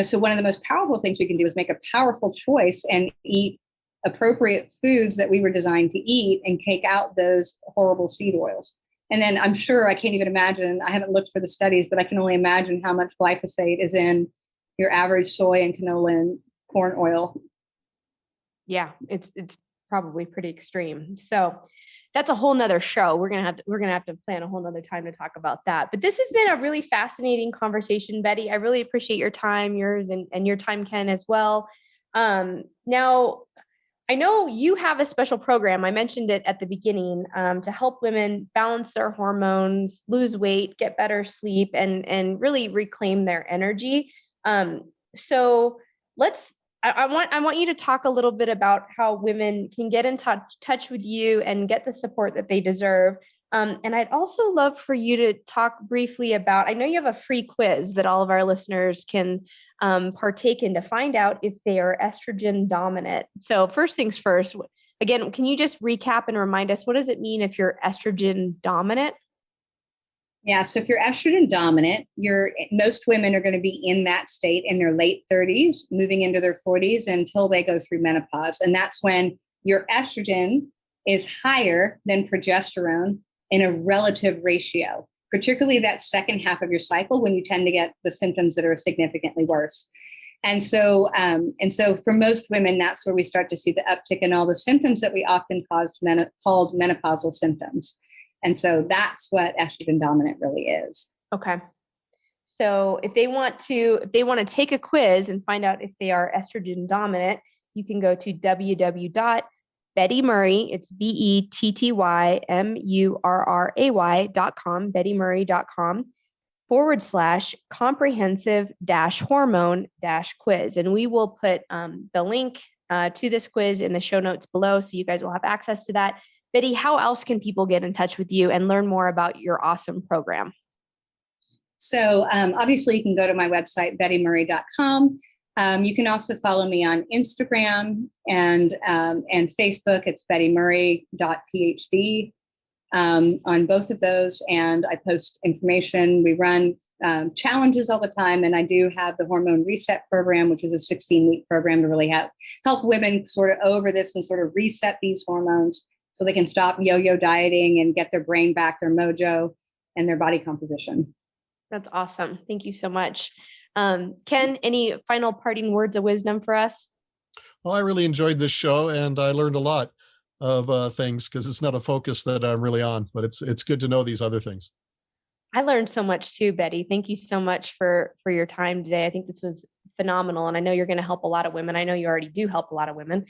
[SPEAKER 2] So one of the most powerful things we can do is make a powerful choice and eat appropriate foods that we were designed to eat and take out those horrible seed oils. And then I'm sure, I can't even imagine, I haven't looked for the studies, but I can only imagine how much glyphosate is in your average soy and canola and corn oil.
[SPEAKER 1] Yeah, it's probably pretty extreme. So that's a whole nother show. We're gonna have to plan a whole nother time to talk about that. But this has been a really fascinating conversation, Betty. I really appreciate your time, yours and your time, Ken, as well. Now, I know you have a special program. I mentioned it at the beginning, to help women balance their hormones, lose weight, get better sleep, and really reclaim their energy. So I want you to talk a little bit about how women can get in touch with you and get the support that they deserve. And I'd also love for you to talk briefly about, I know you have a free quiz that all of our listeners can partake in to find out if they are estrogen dominant. So first things first, again, can you just recap and remind us, what does it mean if you're estrogen dominant?
[SPEAKER 2] Yeah, so if you're estrogen dominant, most women are going to be in that state in their late 30s, moving into their 40s until they go through menopause. And that's when your estrogen is higher than progesterone in a relative ratio, particularly that second half of your cycle when you tend to get the symptoms that are significantly worse. And so for most women, that's where we start to see the uptick in all the symptoms that we often called menopausal symptoms. And so that's what estrogen dominant really is.
[SPEAKER 1] Okay. So if they want to take a quiz and find out if they are estrogen dominant, you can go to www.bettymurray, it's BETTYMURRAY.com, bettymurray.com /comprehensive-hormone-quiz. And we will put the link to this quiz in the show notes below, so you guys will have access to that. Betty, how else can people get in touch with you and learn more about your awesome program?
[SPEAKER 2] So obviously you can go to my website, bettymurray.com. You can also follow me on Instagram and Facebook. It's bettymurray.phd on both of those. And I post information. We run challenges all the time. And I do have the Hormone Reset program, which is a 16-week program to really help women sort of over this and sort of reset these hormones, so they can stop yo-yo dieting and get their brain back, their mojo, and their body composition.
[SPEAKER 1] That's awesome. Thank you so much. Ken, any final parting words of wisdom for us?
[SPEAKER 3] Well, I really enjoyed this show, and I learned a lot of things, because it's not a focus that I'm really on, but it's good to know these other things.
[SPEAKER 1] I learned so much too, Betty. Thank you so much for your time today. I think this was phenomenal. And I know you're going to help a lot of women. I know you already do help a lot of women.